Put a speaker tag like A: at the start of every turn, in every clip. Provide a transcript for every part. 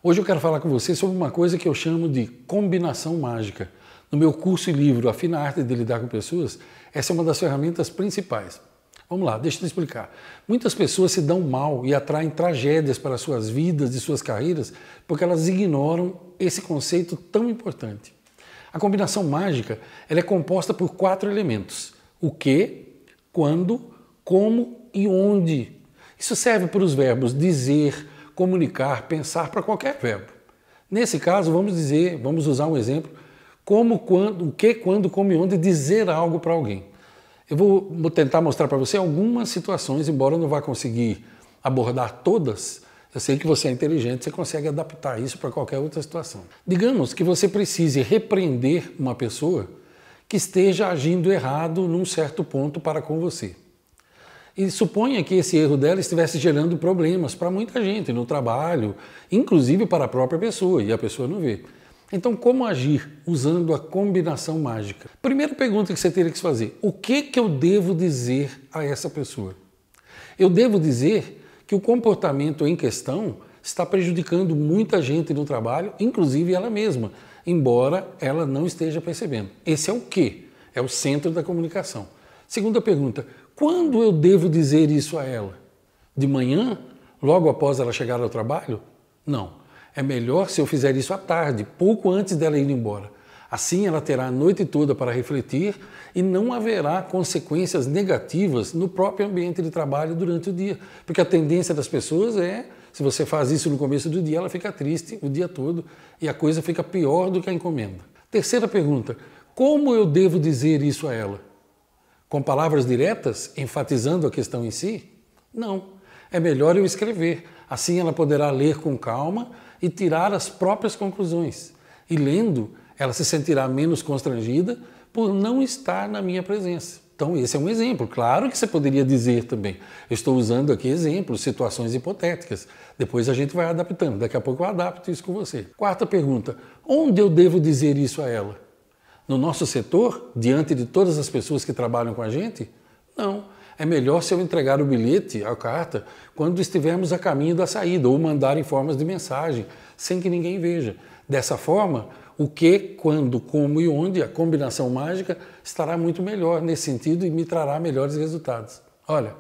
A: Hoje eu quero falar com você sobre uma coisa que eu chamo de combinação mágica. No meu curso e livro A Fina Arte de Lidar com Pessoas, essa é uma das ferramentas principais. Vamos lá, deixa eu te explicar. Muitas pessoas se dão mal e atraem tragédias para suas vidas e suas carreiras porque elas ignoram esse conceito tão importante. A combinação mágica ela é composta por 4 elementos: o que, quando, como e onde. Isso serve para os verbos dizer, comunicar, pensar, para qualquer verbo. Nesse caso, vamos usar um exemplo, como, quando, o que, quando, como e onde dizer algo para alguém. Eu vou tentar mostrar para você algumas situações, embora eu não vá conseguir abordar todas. Eu sei que você é inteligente, você consegue adaptar isso para qualquer outra situação. Digamos que você precise repreender uma pessoa que esteja agindo errado num certo ponto para com você. E suponha que esse erro dela estivesse gerando problemas para muita gente no trabalho, inclusive para a própria pessoa, e a pessoa não vê. Então, como agir usando a combinação mágica? Primeira pergunta que você teria que se fazer: o que eu devo dizer a essa pessoa? Eu devo dizer que o comportamento em questão está prejudicando muita gente no trabalho, inclusive ela mesma, embora ela não esteja percebendo. Esse é o que? É o centro da comunicação. Segunda pergunta: quando eu devo dizer isso a ela? De manhã? Logo após ela chegar ao trabalho? Não. É melhor se eu fizer isso à tarde, pouco antes dela ir embora. Assim ela terá a noite toda para refletir e não haverá consequências negativas no próprio ambiente de trabalho durante o dia. Porque a tendência das pessoas é, se você faz isso no começo do dia, ela fica triste o dia todo e a coisa fica pior do que a encomenda. Terceira pergunta: como eu devo dizer isso a ela? Com palavras diretas, enfatizando a questão em si? Não. É melhor eu escrever. Assim ela poderá ler com calma e tirar as próprias conclusões. E lendo, ela se sentirá menos constrangida por não estar na minha presença. Então esse é um exemplo. Claro que você poderia dizer também. Eu estou usando aqui exemplos, situações hipotéticas. Depois a gente vai adaptando. Daqui a pouco eu adapto isso com você. Quarta pergunta: onde eu devo dizer isso a ela? No nosso setor, diante de todas as pessoas que trabalham com a gente? Não. É melhor se eu entregar o bilhete, a carta, quando estivermos a caminho da saída, ou mandar em formas de mensagem, sem que ninguém veja. Dessa forma, o que, quando, como e onde, a combinação mágica estará muito melhor nesse sentido e me trará melhores resultados. Olha,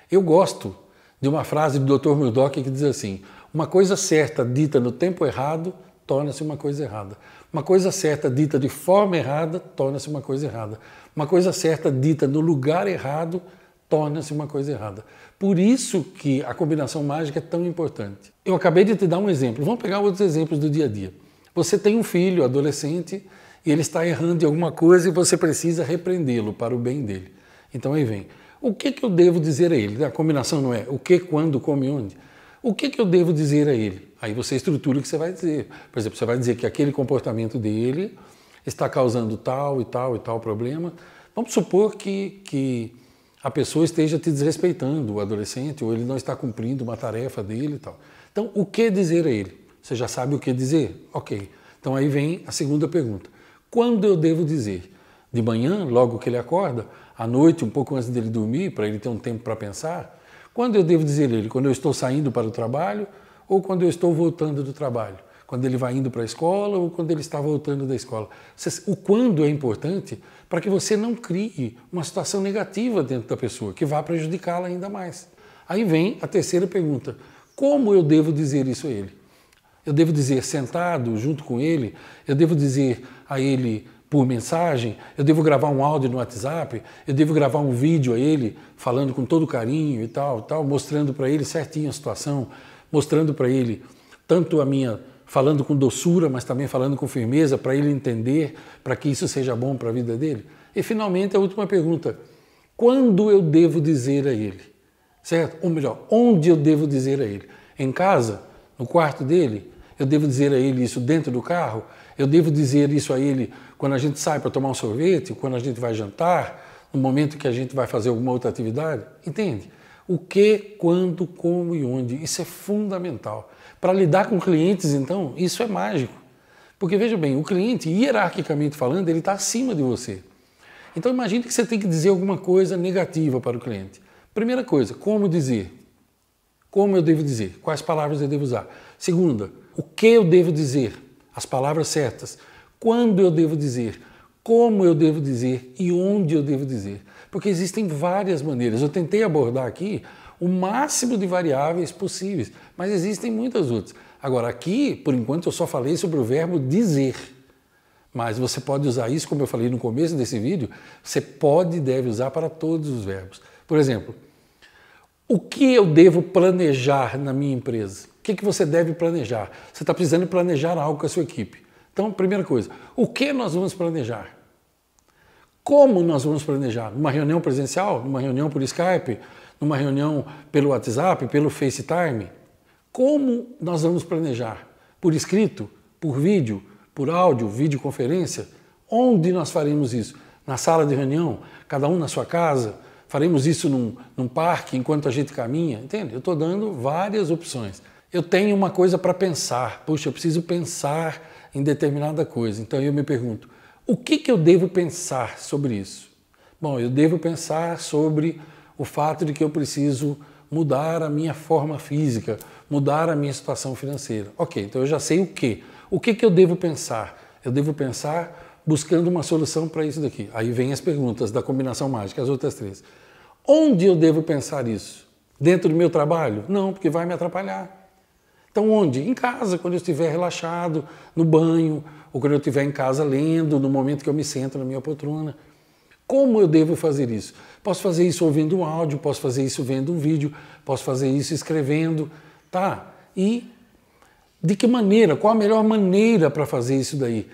A: eu gosto de uma frase do Dr. Murdock que diz assim: uma coisa certa dita no tempo errado torna-se uma coisa errada. Uma coisa certa dita de forma errada torna-se uma coisa errada. Uma coisa certa dita no lugar errado torna-se uma coisa errada. Por isso que a combinação mágica é tão importante. Eu acabei de te dar um exemplo. Vamos pegar outros exemplos do dia a dia. Você tem um filho, adolescente, e ele está errando em alguma coisa e você precisa repreendê-lo para o bem dele. Então aí vem: o que eu devo dizer a ele? A combinação não é o que, quando, como e onde. O que eu devo dizer a ele? Aí você estrutura o que você vai dizer. Por exemplo, você vai dizer que aquele comportamento dele está causando tal e tal e tal problema. Vamos supor que a pessoa esteja te desrespeitando, o adolescente, ou ele não está cumprindo uma tarefa dele e tal. Então, o que dizer a ele? Você já sabe o que dizer? Ok. Então aí vem a segunda pergunta: quando eu devo dizer? De manhã, logo que ele acorda? À noite, um pouco antes dele dormir, para ele ter um tempo para pensar? Quando eu devo dizer a ele? Quando eu estou saindo para o trabalho ou quando eu estou voltando do trabalho? Quando ele vai indo para a escola ou quando ele está voltando da escola? O quando é importante para que você não crie uma situação negativa dentro da pessoa, que vá prejudicá-la ainda mais. Aí vem a terceira pergunta: como eu devo dizer isso a ele? Eu devo dizer sentado, junto com ele? Eu devo dizer a ele por mensagem? Eu devo gravar um áudio no WhatsApp? Eu devo gravar um vídeo a ele, falando com todo carinho e tal, mostrando para ele certinho a situação, mostrando para ele tanto a minha, falando com doçura, mas também falando com firmeza, para ele entender, para que isso seja bom para a vida dele? E finalmente a última pergunta: quando eu devo dizer a ele? Certo? Ou melhor, onde eu devo dizer a ele? Em casa? No quarto dele? Eu devo dizer a ele isso dentro do carro? Eu devo dizer isso a ele quando a gente sai para tomar um sorvete, quando a gente vai jantar, no momento que a gente vai fazer alguma outra atividade? Entende? O que, quando, como e onde. Isso é fundamental. Para lidar com clientes, então, isso é mágico. Porque, veja bem, o cliente, hierarquicamente falando, ele está acima de você. Então, imagine que você tem que dizer alguma coisa negativa para o cliente. Primeira coisa, como dizer? Como eu devo dizer? Quais palavras eu devo usar? Segunda, o que eu devo dizer, as palavras certas, quando eu devo dizer, como eu devo dizer e onde eu devo dizer. Porque existem várias maneiras. Eu tentei abordar aqui o máximo de variáveis possíveis, mas existem muitas outras. Agora, aqui, por enquanto, eu só falei sobre o verbo dizer. Mas você pode usar isso, como eu falei no começo desse vídeo, você pode e deve usar para todos os verbos. Por exemplo, o que eu devo planejar na minha empresa? O que você deve planejar? Você está precisando planejar algo com a sua equipe. Então, primeira coisa, o que nós vamos planejar? Como nós vamos planejar? Numa reunião presencial? Numa reunião por Skype? Numa reunião pelo WhatsApp? Pelo FaceTime? Como nós vamos planejar? Por escrito? Por vídeo? Por áudio? Videoconferência? Onde nós faremos isso? Na sala de reunião? Cada um na sua casa? Faremos isso num parque enquanto a gente caminha? Entende? Eu estou dando várias opções. Eu tenho uma coisa para pensar. Puxa, eu preciso pensar em determinada coisa. Então eu me pergunto, o que eu devo pensar sobre isso? Bom, eu devo pensar sobre o fato de que eu preciso mudar a minha forma física, mudar a minha situação financeira. Ok, então eu já sei o quê. O que eu devo pensar? Eu devo pensar buscando uma solução para isso daqui. Aí vem as perguntas da combinação mágica, as outras três. Onde eu devo pensar isso? Dentro do meu trabalho? Não, porque vai me atrapalhar. Então onde? Em casa, quando eu estiver relaxado, no banho, ou quando eu estiver em casa lendo, no momento que eu me sento na minha poltrona. Como eu devo fazer isso? Posso fazer isso ouvindo um áudio, posso fazer isso vendo um vídeo, posso fazer isso escrevendo, tá? E de que maneira? Qual a melhor maneira para fazer isso daí?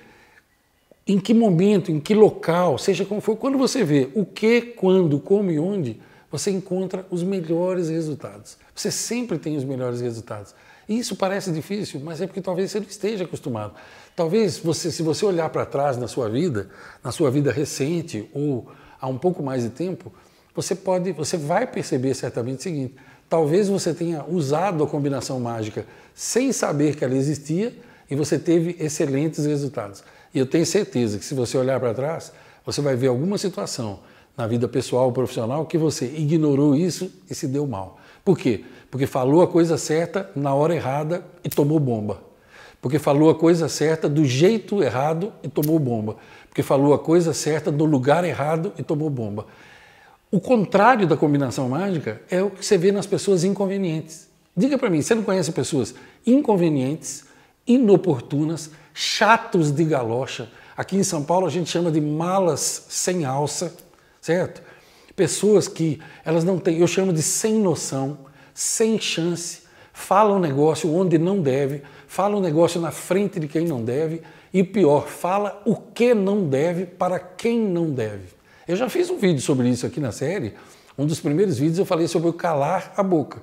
A: Em que momento, em que local, seja como for, quando você vê o que, quando, como e onde, você encontra os melhores resultados. Você sempre tem os melhores resultados. Isso parece difícil, mas é porque talvez você não esteja acostumado. Talvez se você olhar para trás na sua vida recente ou há um pouco mais de tempo, você vai perceber certamente o seguinte: talvez você tenha usado a combinação mágica sem saber que ela existia e você teve excelentes resultados. E eu tenho certeza que se você olhar para trás, você vai ver alguma situação na vida pessoal ou profissional que você ignorou isso e se deu mal. Por quê? Porque falou a coisa certa na hora errada e tomou bomba. Porque falou a coisa certa do jeito errado e tomou bomba. Porque falou a coisa certa no lugar errado e tomou bomba. O contrário da combinação mágica é o que você vê nas pessoas inconvenientes. Diga para mim, você não conhece pessoas inconvenientes, inoportunas, chatos de galocha? Aqui em São Paulo a gente chama de malas sem alça, certo? Pessoas que elas não têm, eu chamo de sem noção, sem chance, falam um negócio onde não deve, falam um negócio na frente de quem não deve e pior, fala o que não deve para quem não deve. Eu já fiz um vídeo sobre isso aqui na série, um dos primeiros vídeos eu falei sobre o calar a boca.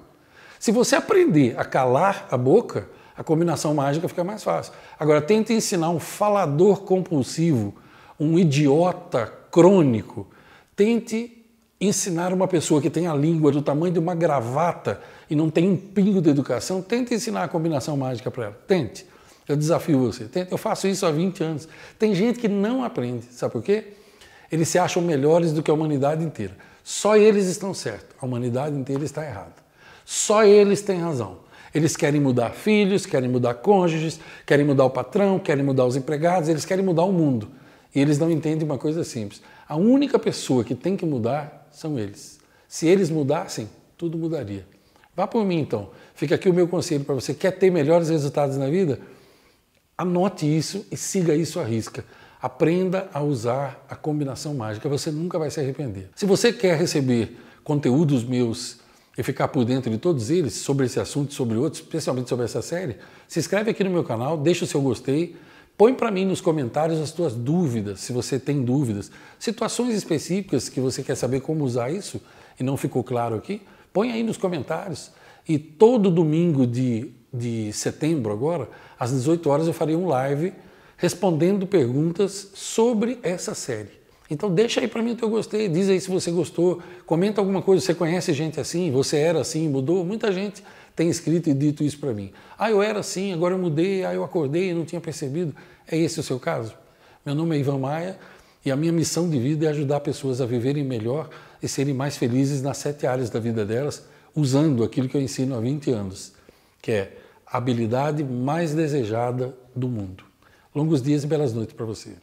A: Se você aprender a calar a boca, a combinação mágica fica mais fácil. Agora, tente ensinar um falador compulsivo, um idiota crônico, tente ensinar uma pessoa que tem a língua do tamanho de uma gravata e não tem um pingo de educação, tente ensinar a combinação mágica para ela. Tente. Eu desafio você. Tente. Eu faço isso há 20 anos. Tem gente que não aprende. Sabe por quê? Eles se acham melhores do que a humanidade inteira. Só eles estão certos. A humanidade inteira está errada. Só eles têm razão. Eles querem mudar filhos, querem mudar cônjuges, querem mudar o patrão, querem mudar os empregados, eles querem mudar o mundo. E eles não entendem uma coisa simples. A única pessoa que tem que mudar são eles. Se eles mudassem, tudo mudaria. Vá por mim, então. Fica aqui o meu conselho para você. Quer ter melhores resultados na vida? Anote isso e siga isso à risca. Aprenda a usar a combinação mágica. Você nunca vai se arrepender. Se você quer receber conteúdos meus e ficar por dentro de todos eles, sobre esse assunto e sobre outros, especialmente sobre essa série, se inscreve aqui no meu canal, deixa o seu gostei, põe para mim nos comentários as tuas dúvidas, se você tem dúvidas, situações específicas que você quer saber como usar isso e não ficou claro aqui, põe aí nos comentários. E todo domingo de setembro agora, às 18 horas, eu farei um live respondendo perguntas sobre essa série. Então deixa aí para mim o teu gostei, diz aí se você gostou, comenta alguma coisa, você conhece gente assim, você era assim, mudou? Muita gente tem escrito e dito isso para mim. Ah, eu era assim, agora eu mudei, eu acordei e não tinha percebido. É esse o seu caso? Meu nome é Ivan Maia e a minha missão de vida é ajudar pessoas a viverem melhor e serem mais felizes nas 7 áreas da vida delas, usando aquilo que eu ensino há 20 anos, que é a habilidade mais desejada do mundo. Longos dias e belas noites para você.